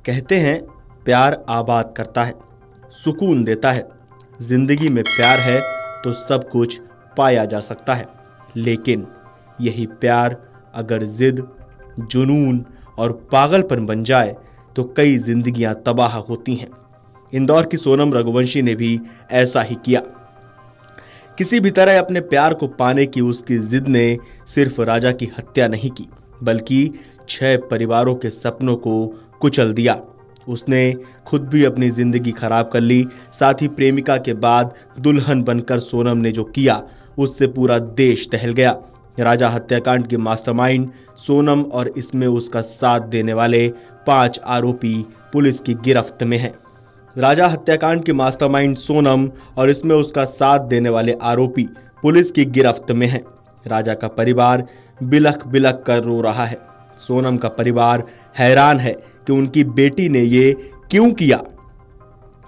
कहते हैं प्यार आबाद करता है, सुकून देता है। जिंदगी में प्यार है तो सब कुछ पाया जा सकता है, लेकिन यही प्यार अगर जिद, जुनून और पागलपन बन जाए तो कई जिंदगियां तबाह होती हैं। इंदौर की सोनम रघुवंशी ने भी ऐसा ही किया। किसी भी तरह अपने प्यार को पाने की उसकी जिद ने सिर्फ राजा की हत्या नहीं की, बल्कि 6 परिवारों के सपनों को कुचल दिया। उसने खुद भी अपनी जिंदगी खराब कर ली। साथ ही प्रेमिका के बाद दुल्हन बनकर सोनम ने जो किया उससे पूरा देश दहल गया। राजा हत्याकांड के मास्टरमाइंड सोनम और इसमें उसका साथ देने वाले 5 आरोपी पुलिस की गिरफ्त में हैं। राजा हत्याकांड के मास्टरमाइंड सोनम और इसमें उसका साथ देने वाले आरोपी पुलिस की गिरफ्त में हैं। राजा का परिवार बिलख बिलख कर रो रहा है। सोनम का परिवार हैरान है कि उनकी बेटी ने ये क्यों किया।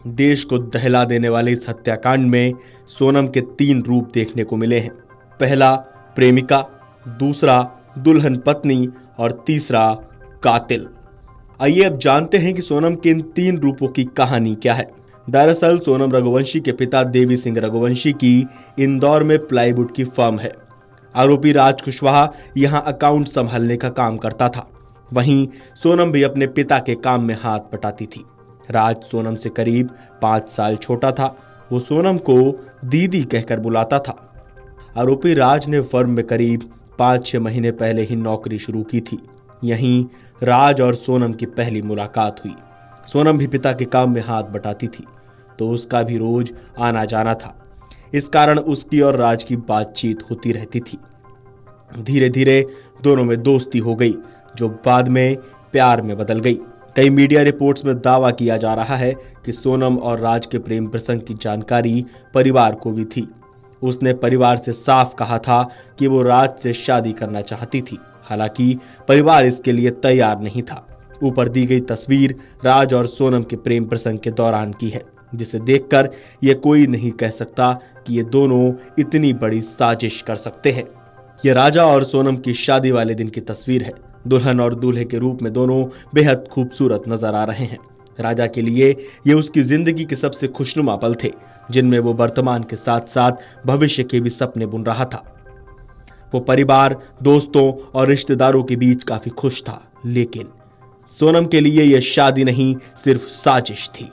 देश को दहला देने वाले इस हत्याकांड में सोनम के 3 रूप देखने को मिले हैं। पहला प्रेमिका, दूसरा दुल्हन पत्नी और तीसरा कातिल। आइए अब जानते हैं कि सोनम के इन 3 रूपों की कहानी क्या है। दरअसल सोनम रघुवंशी के पिता देवी सिंह रघुवंशी की इंदौर में प्लाईवुड की फर्म है। आरोपी राज कुशवाहा यहां अकाउंट संभालने का काम करता था। वहीं सोनम भी अपने पिता के काम में हाथ बटाती थी। राज सोनम से करीब 5 साल छोटा था। वो सोनम को दीदी कहकर बुलाता था। आरोपी राज ने फर्म में करीब 5-6 महीने पहले ही नौकरी शुरू की थी। यहीं राज और सोनम की पहली मुलाकात हुई। सोनम भी पिता के काम में हाथ बटाती थी, तो उसका भी रोज आना जाना था। इस कारण उसकी और राज की बातचीत होती रहती थी। धीरे धीरे दोनों में दोस्ती हो गई, जो बाद में प्यार में बदल गई। कई मीडिया रिपोर्ट्स में दावा किया जा रहा है कि सोनम और राज के प्रेम प्रसंग की जानकारी परिवार को भी थी। उसने परिवार से साफ कहा था कि वो राज से शादी करना चाहती थी। हालांकि परिवार इसके लिए तैयार नहीं था। ऊपर दी गई तस्वीर राज और सोनम के प्रेम प्रसंग के दौरान की है, जिसे देखकर ये कोई नहीं कह सकता कि ये दोनों इतनी बड़ी साजिश कर सकते हैं। ये राजा और सोनम की शादी वाले दिन की तस्वीर है। दुल्हन और दूल्हे के रूप में दोनों बेहद खूबसूरत नजर आ रहे हैं। राजा के लिए ये उसकी जिंदगी के सबसे खुशनुमा पल थे, जिनमें वो वर्तमान के साथ साथ भविष्य के भी सपने बुन रहा था। वो परिवार, दोस्तों और रिश्तेदारों के बीच काफी खुश था, लेकिन सोनम के लिए यह शादी नहीं, सिर्फ साजिश थी।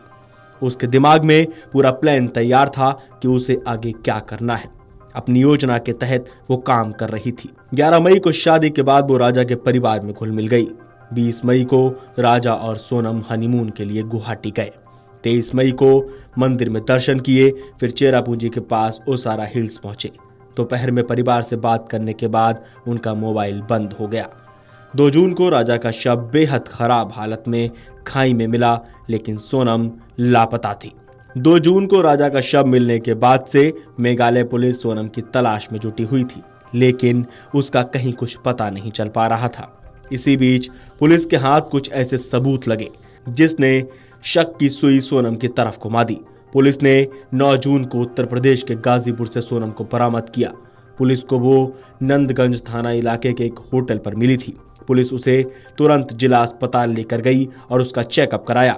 उसके दिमाग में पूरा प्लान तैयार था कि उसे आगे क्या करना है। अपनी योजना के तहत वो काम कर रही थी। 11 मई को शादी के बाद वो राजा के परिवार में घुल मिल गई। 20 मई को राजा और सोनम हनीमून के लिए गुवाहाटी गए। 23 मई को मंदिर में दर्शन किए, फिर चेरापूंजी के पास ओसारा हिल्स पहुंचे। दोपहर में परिवार से बात करने के बाद उनका मोबाइल बंद हो गया। 2 जून को राजा का शव बेहद खराब हालत में खाई में मिला, लेकिन सोनम लापता थी। 2 जून को राजा का शव मिलने के बाद से मेघालय पुलिस सोनम की तलाश में जुटी हुई थी, लेकिन उसका कहीं कुछ पता नहीं चल पा रहा था। इसी बीच पुलिस के हाथ कुछ ऐसे सबूत लगे जिसने शक की सुई सोनम की तरफ घुमा दी। पुलिस ने 9 जून को उत्तर प्रदेश के गाजीपुर से सोनम को बरामद किया। पुलिस को वो नंदगंज थाना इलाके के एक होटल पर मिली थी। पुलिस उसे तुरंत जिला अस्पताल लेकर गई और उसका चेकअप कराया।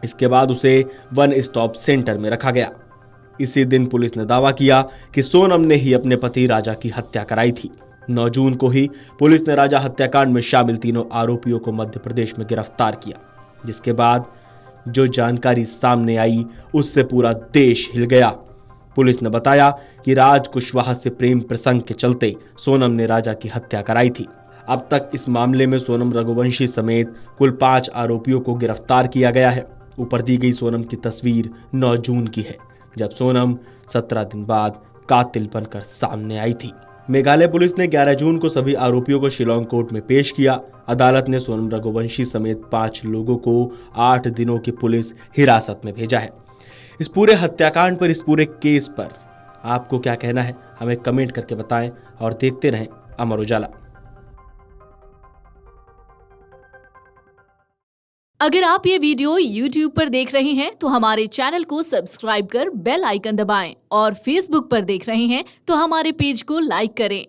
इसके बाद उसे 1 स्टॉप सेंटर में रखा गया। इसी दिन पुलिस ने दावा किया कि सोनम ने ही अपने पति राजा की हत्या कराई थी। 9 जून को ही पुलिस ने राजा हत्याकांड में शामिल तीनों आरोपियों को मध्य प्रदेश में गिरफ्तार किया, जिसके बाद जो जानकारी सामने आई उससे पूरा देश हिल गया। पुलिस ने बताया कि राज कुशवाहा से प्रेम प्रसंग के चलते सोनम ने राजा की हत्या कराई थी। अब तक इस मामले में सोनम रघुवंशी समेत कुल 5 आरोपियों को गिरफ्तार किया गया है। ऊपर दी गई सोनम की तस्वीर 9 जून की है, जब सोनम 17 दिन बाद कातिल बनकर सामने आई थी। मेघालय पुलिस ने 11 जून को सभी आरोपियों को शिलोंग कोर्ट में पेश किया। अदालत ने सोनम रघुवंशी समेत 5 लोगों को 8 दिनों की पुलिस हिरासत में भेजा है। इस पूरे हत्याकांड पर, इस पूरे केस पर आपको क्या कहना है, हमें कमेंट करके बताएं और देखते रहें अमर उजाला। अगर आप ये वीडियो YouTube पर देख रहे हैं तो हमारे चैनल को सब्सक्राइब कर बेल आइकन दबाएं और Facebook पर देख रहे हैं तो हमारे पेज को लाइक करें।